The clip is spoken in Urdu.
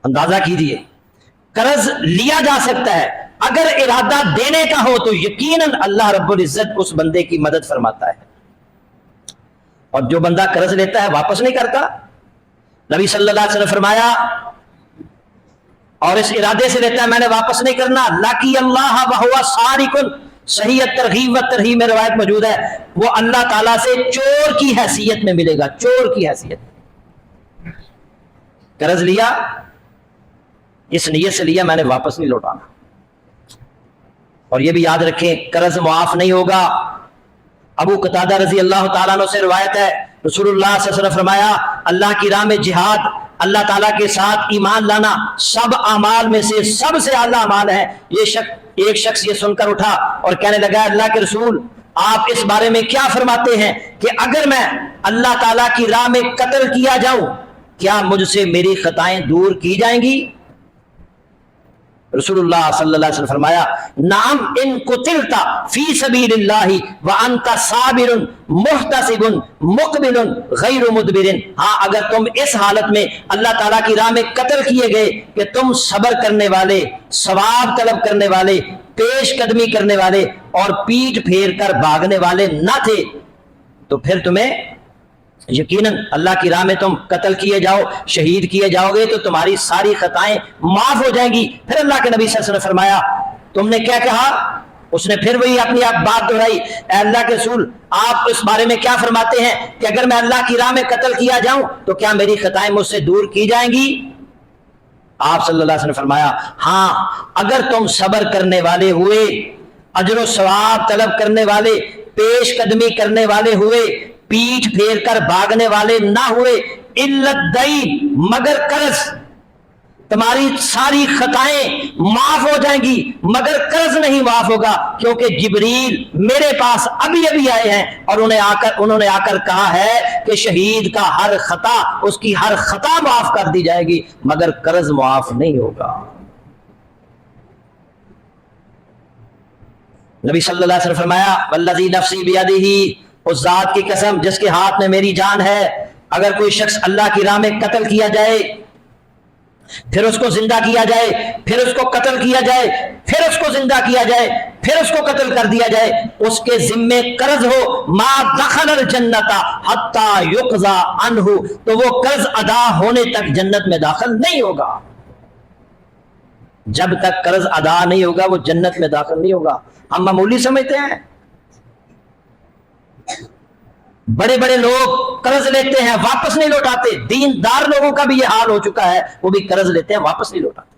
اندازہ کیجیے، قرض لیا جا سکتا ہے، اگر ارادہ دینے کا ہو تو یقیناً اللہ رب العزت اس بندے کی مدد فرماتا ہے۔ اور جو بندہ قرض لیتا ہے واپس نہیں کرتا، نبی صلی اللہ علیہ وسلم نے فرمایا، اور اس ارادے سے لیتا ہے میں نے واپس نہیں کرنا، لقی اللہ وہو سارق، صحیح ترغیب و ترہیب میں روایت موجود ہے، وہ اللہ تعالیٰ سے چور کی حیثیت میں ملے گا، چور کی حیثیت۔ قرض لیا، اس نیت سے لیا میں نے واپس نہیں لوٹانا۔ اور یہ بھی یاد رکھیں قرض معاف نہیں ہوگا۔ ابو قتادہ رضی اللہ تعالیٰ عنہ سے روایت ہے، رسول اللہ صلی اللہ علیہ وسلم فرمایا، اللہ کی راہ میں جہاد، اللہ تعالیٰ کے ساتھ ایمان لانا سب اعمال میں سے سب سے اعلیٰ اعمال ہے۔ ایک شخص یہ سن کر اٹھا اور کہنے لگا، اللہ کے رسول آپ اس بارے میں کیا فرماتے ہیں کہ اگر میں اللہ تعالیٰ کی راہ میں قتل کیا جاؤں کیا مجھ سے میری خطائیں دور کی جائیں گی؟ رسول اللہ صلی اللہ علیہ وسلم فرمایا، نعم ان قتلت فی سبیل اللہ وانت صابر محتسب مقبل غیر مدبر، ہاں اگر تم اس حالت میں اللہ تعالیٰ کی راہ میں قتل کیے گئے کہ تم صبر کرنے والے، ثواب طلب کرنے والے، پیش قدمی کرنے والے اور پیٹھ پھیر کر بھاگنے والے نہ تھے، تو پھر تمہیں یقیناً اللہ کی راہ میں تم قتل کیے جاؤ، شہید کیے جاؤ گے تو تمہاری ساری خطائیں معاف ہو جائیں گی۔ پھر اللہ کے نبی صلی اللہ علیہ وسلم نے فرمایا، تم نے کیا کہا؟ اس نے پھر وہی اپنی بات دہرائی، اے اللہ کے رسول آپ اس بارے میں کیا فرماتے ہیں کہ اگر میں اللہ کی راہ میں قتل کیا جاؤں تو کیا میری خطائیں مجھ سے دور کی جائیں گی؟ آپ صلی اللہ علیہ وسلم نے فرمایا، ہاں اگر تم صبر کرنے والے ہوئے، اجر و ثواب طلب کرنے والے، پیش قدمی کرنے والے ہوئے، پیٹھ پھیر کر بھاگنے والے نہ ہوئے، علت دین مگر قرض، تمہاری ساری خطائیں معاف ہو جائیں گی مگر قرض نہیں معاف ہوگا، کیونکہ جبریل میرے پاس ابھی آئے ہیں اور انہوں نے آ کر کہا ہے کہ شہید کا ہر خطا، اس کی ہر خطا معاف کر دی جائے گی مگر قرض معاف نہیں ہوگا۔ نبی صلی اللہ علیہ وسلم فرمایا، والذی نفسی بیدہ، اس ذات کی قسم جس کے ہاتھ میں میری جان ہے، اگر کوئی شخص اللہ کی راہ میں قتل کیا جائے، پھر اس کو زندہ کیا جائے، پھر اس کو قتل کیا جائے، پھر اس کو زندہ کیا جائے، پھر اس کو قتل کر دیا جائے، اس کے ذمے قرض ہو، ما دخل الجنت حتی یقضى عنہ، تو وہ قرض ادا ہونے تک جنت میں داخل نہیں ہوگا۔ جب تک قرض ادا نہیں ہوگا وہ جنت میں داخل نہیں ہوگا۔ ہم معمولی سمجھتے ہیں، بڑے بڑے لوگ قرض لیتے ہیں واپس نہیں لوٹاتے، دیندار لوگوں کا بھی یہ حال ہو چکا ہے، وہ بھی قرض لیتے ہیں واپس نہیں لوٹاتے۔